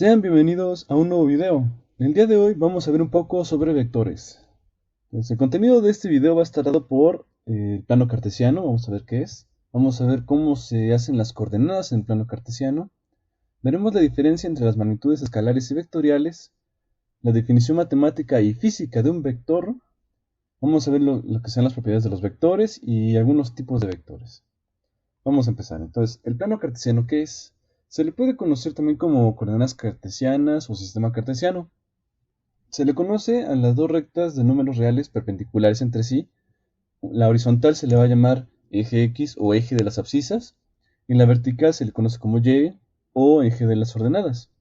Sean bienvenidos a un nuevo video. El día de hoy vamos a ver un poco sobre vectores. El contenido de este video va a estar dado por el plano cartesiano. Vamos a ver qué es. Vamos a ver cómo se hacen las coordenadas en el plano cartesiano. Veremos la diferencia entre las magnitudes escalares y vectoriales, la definición matemática y física de un vector. Vamos a ver lo que son las propiedades de los vectores y algunos tipos de vectores. Vamos a empezar. Entonces, el plano cartesiano, ¿qué es? Se le puede conocer también como coordenadas cartesianas o sistema cartesiano. Se le conoce a las dos rectas de números reales perpendiculares entre sí. La horizontal se le va a llamar eje X o eje de las abscisas, y la vertical se le conoce como Y o eje de las ordenadas.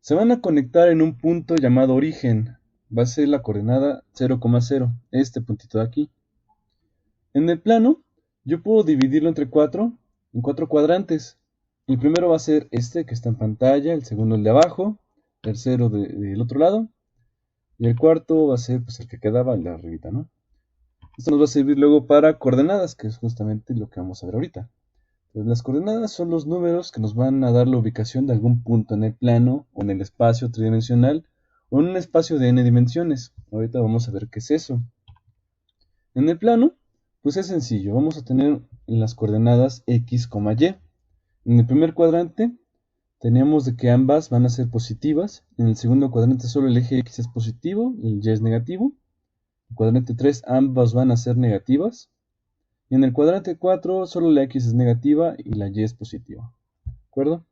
Se van a conectar en un punto llamado origen. Va a ser la coordenada 0,0, este puntito de aquí. En el plano, yo puedo dividirlo en cuatro cuadrantes. El primero va a ser este que está en pantalla, el segundo el de abajo, tercero del otro lado, y el cuarto va a ser pues el que quedaba, el de arribita, ¿no? Esto nos va a servir luego para coordenadas, que es justamente lo que vamos a ver ahorita. Entonces, las coordenadas son los números que nos van a dar la ubicación de algún punto en el plano o en el espacio tridimensional o en un espacio de n dimensiones. Ahorita vamos a ver qué es eso. En el plano, pues es sencillo, vamos a tener las coordenadas x, y. En el primer cuadrante tenemos de que ambas van a ser positivas. En el segundo cuadrante solo el eje x es positivo y el y es negativo. En el cuadrante 3 ambas van a ser negativas. Y en el cuadrante 4 solo la x es negativa y la y es positiva. ¿De acuerdo?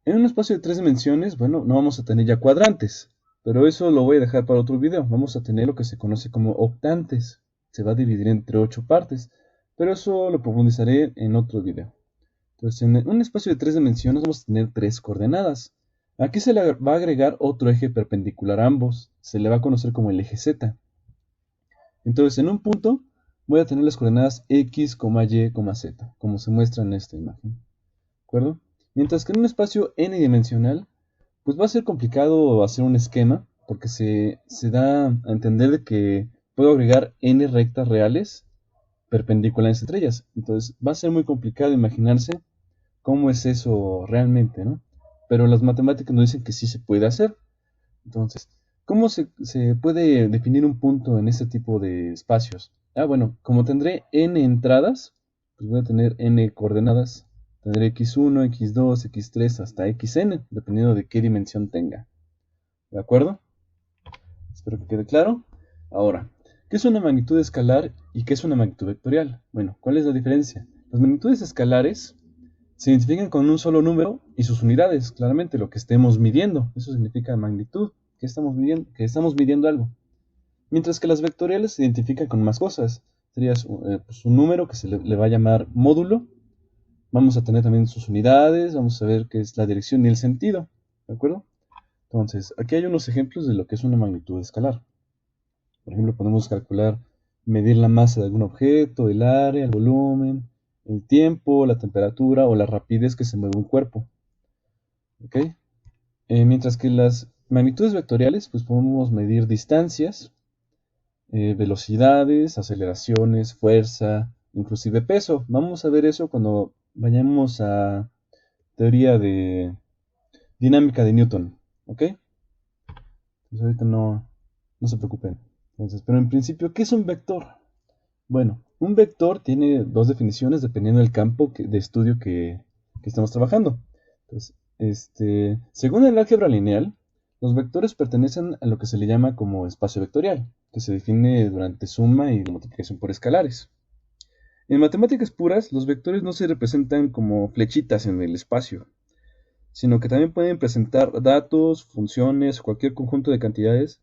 En un espacio de 3 dimensiones, bueno, no vamos a tener ya cuadrantes, pero eso lo voy a dejar para otro video. Vamos a tener lo que se conoce como octantes. Se va a dividir entre 8 partes, pero eso lo profundizaré en otro video. Entonces, en un espacio de 3 dimensiones vamos a tener 3 coordenadas. Aquí se le va a agregar otro eje perpendicular a ambos. Se le va a conocer como el eje Z. Entonces, en un punto voy a tener las coordenadas x, y, z, como se muestra en esta imagen. ¿De acuerdo? Mientras que en un espacio n dimensional, pues va a ser complicado hacer un esquema, porque se da a entender de que puedo agregar n rectas reales perpendiculares entre ellas. Entonces va a ser muy complicado imaginarse cómo es eso realmente, ¿no? Pero las matemáticas nos dicen que sí se puede hacer. Entonces, ¿cómo se puede definir un punto en este tipo de espacios? Bueno, como tendré n entradas, pues voy a tener n coordenadas. Tendré x1, x2, x3 hasta xn, dependiendo de qué dimensión tenga. ¿De acuerdo? Espero que quede claro. Ahora, ¿qué es una magnitud escalar y qué es una magnitud vectorial? Bueno, ¿cuál es la diferencia? Las magnitudes escalares se identifican con un solo número y sus unidades, claramente lo que estemos midiendo. Eso significa magnitud, que estamos midiendo algo. Mientras que las vectoriales se identifican con más cosas. Sería pues un número que se le va a llamar módulo. Vamos a tener también sus unidades, vamos a ver qué es la dirección y el sentido. ¿De acuerdo? Entonces, aquí hay unos ejemplos de lo que es una magnitud escalar. Por ejemplo, podemos calcular, medir la masa de algún objeto, el área, el volumen, el tiempo, la temperatura o la rapidez que se mueve un cuerpo. ¿Ok? Mientras que las magnitudes vectoriales, pues podemos medir distancias, velocidades, aceleraciones, fuerza, inclusive peso. Vamos a ver eso cuando vayamos a teoría de dinámica de Newton. ¿Ok? Pues ahorita no se preocupen. Entonces, pero en principio, ¿qué es un vector? Bueno, un vector tiene dos definiciones dependiendo del campo de estudio que estamos trabajando. Entonces, según el álgebra lineal, los vectores pertenecen a lo que se le llama como espacio vectorial, que se define durante suma y multiplicación por escalares. En matemáticas puras, los vectores no se representan como flechitas en el espacio, sino que también pueden presentar datos, funciones o cualquier conjunto de cantidades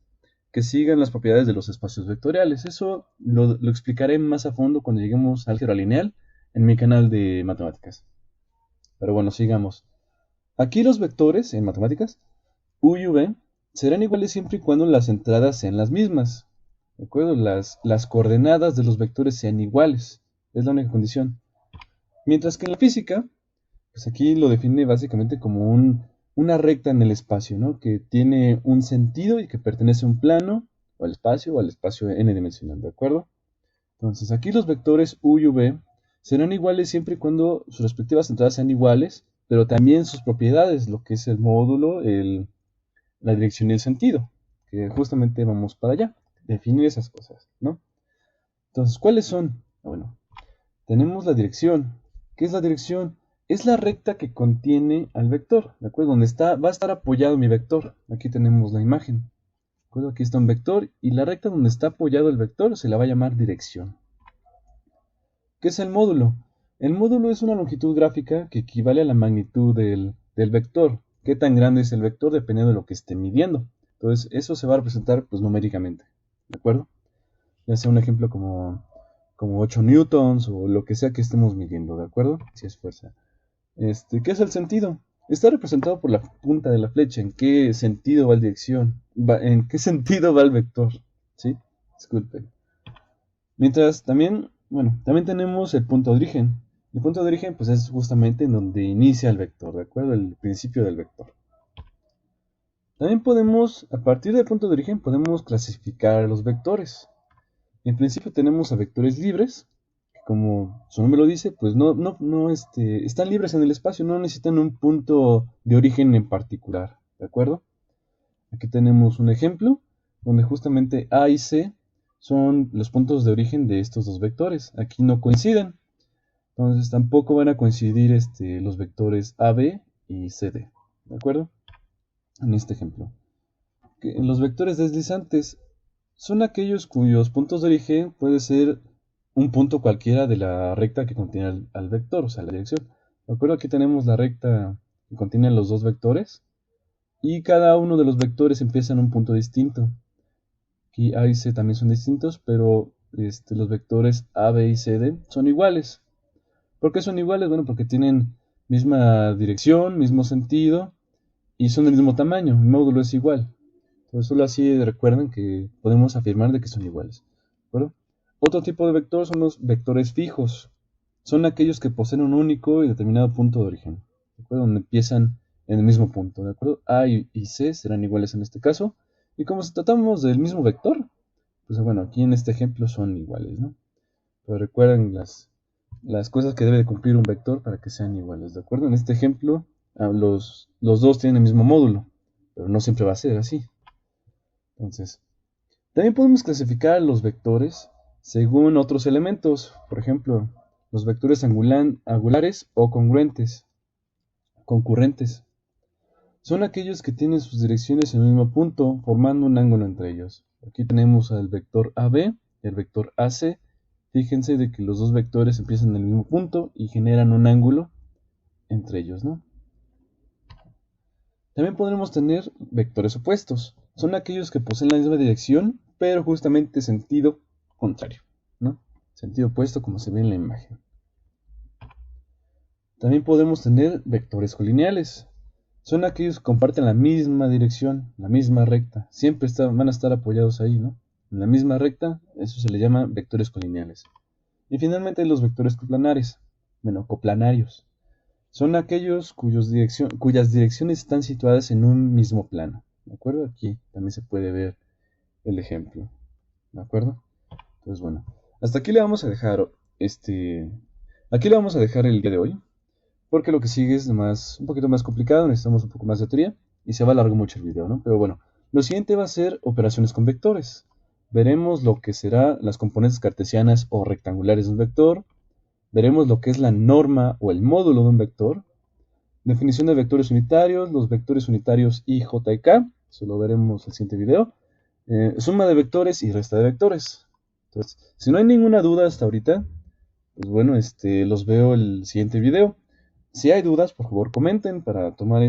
que sigan las propiedades de los espacios vectoriales. Eso lo explicaré más a fondo cuando lleguemos a álgebra lineal en mi canal de matemáticas. Pero bueno, sigamos. Aquí los vectores en matemáticas, u y v, serán iguales siempre y cuando las entradas sean las mismas. ¿De acuerdo? Las coordenadas de los vectores sean iguales. Es la única condición. Mientras que en la física, pues aquí lo define básicamente como una recta en el espacio, ¿no? Que tiene un sentido y que pertenece a un plano o al espacio n dimensional, ¿de acuerdo? Entonces aquí los vectores u y v serán iguales siempre y cuando sus respectivas entradas sean iguales, pero también sus propiedades, lo que es el módulo, la dirección y el sentido, que justamente vamos para allá, definir esas cosas, ¿no? Entonces, ¿cuáles son? Bueno, tenemos la dirección. ¿Qué es la dirección? Es la recta que contiene al vector, ¿de acuerdo? Donde va a estar apoyado mi vector. Aquí tenemos la imagen, ¿de acuerdo? Aquí está un vector y la recta donde está apoyado el vector se la va a llamar dirección. ¿Qué es el módulo? El módulo es una longitud gráfica que equivale a la magnitud del vector. ¿Qué tan grande es el vector? Dependiendo de lo que esté midiendo. Entonces, eso se va a representar pues numéricamente, ¿de acuerdo? Ya sea un ejemplo como 8 newtons o lo que sea que estemos midiendo, ¿de acuerdo? Si es fuerza. ¿Qué es el sentido? Está representado por la punta de la flecha. ¿En qué sentido va la dirección? ¿En qué sentido va el vector? ¿Sí? Disculpen. Mientras también, bueno, también tenemos el punto de origen. El punto de origen pues es justamente en donde inicia el vector, ¿de acuerdo? El principio del vector. También podemos, a partir del punto de origen, podemos clasificar los vectores. En principio tenemos a vectores libres, que como su nombre lo dice, pues están libres en el espacio, no necesitan un punto de origen en particular, ¿de acuerdo? Aquí tenemos un ejemplo donde justamente A y C son los puntos de origen de estos dos vectores. Aquí no coinciden, entonces tampoco van a coincidir los vectores AB y CD, ¿de acuerdo? En este ejemplo. Los vectores deslizantes son aquellos cuyos puntos de origen puede ser un punto cualquiera de la recta que contiene al vector, o sea, la dirección. ¿De acuerdo? Aquí tenemos la recta que contiene los dos vectores y cada uno de los vectores empieza en un punto distinto. Aquí A y C también son distintos, pero los vectores A, B y C, D son iguales. ¿Por qué son iguales? Bueno, porque tienen misma dirección, mismo sentido y son del mismo tamaño. El módulo es igual. Entonces, solo así recuerden que podemos afirmar de que son iguales. ¿De acuerdo? Otro tipo de vector son los vectores fijos. Son aquellos que poseen un único y determinado punto de origen. ¿De acuerdo? Donde empiezan en el mismo punto. ¿De acuerdo? A y C serán iguales en este caso. Y como si tratamos del mismo vector, pues bueno, aquí en este ejemplo son iguales, ¿no? Pero recuerden las cosas que debe de cumplir un vector para que sean iguales, ¿de acuerdo? En este ejemplo, los dos tienen el mismo módulo, pero no siempre va a ser así. Entonces, también podemos clasificar los vectores según otros elementos, por ejemplo, los vectores angulares o concurrentes. Son aquellos que tienen sus direcciones en el mismo punto, formando un ángulo entre ellos. Aquí tenemos al vector AB y el vector AC. Fíjense de que los dos vectores empiezan en el mismo punto y generan un ángulo entre ellos, ¿no? También podremos tener vectores opuestos. Son aquellos que poseen la misma dirección, pero justamente sentido contrario, ¿no? Sentido opuesto como se ve en la imagen. También podemos tener vectores colineales. Son aquellos que comparten la misma dirección, la misma recta. Siempre van a estar apoyados ahí, ¿no? En la misma recta, eso se le llama vectores colineales. Y finalmente los vectores coplanares, bueno, coplanarios. Son aquellos cuyas direcciones están situadas en un mismo plano. ¿De acuerdo? Aquí también se puede ver el ejemplo. ¿De acuerdo? Entonces, bueno, hasta aquí le vamos a dejar aquí le vamos a dejar el día de hoy, porque lo que sigue es un poquito más complicado, necesitamos un poco más de teoría y se va a alargar mucho el video, ¿no? Pero bueno, lo siguiente va a ser operaciones con vectores. Veremos lo que serán las componentes cartesianas o rectangulares de un vector. Veremos lo que es la norma o el módulo de un vector. Definición de vectores unitarios, los vectores unitarios I, J y K. Eso lo veremos en el siguiente video. Suma de vectores y resta de vectores. Entonces, si no hay ninguna duda hasta ahorita, pues bueno, los veo el siguiente video. Si hay dudas, por favor comenten para tomar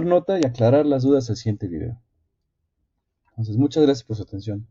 nota y aclarar las dudas del siguiente video. Entonces, muchas gracias por su atención.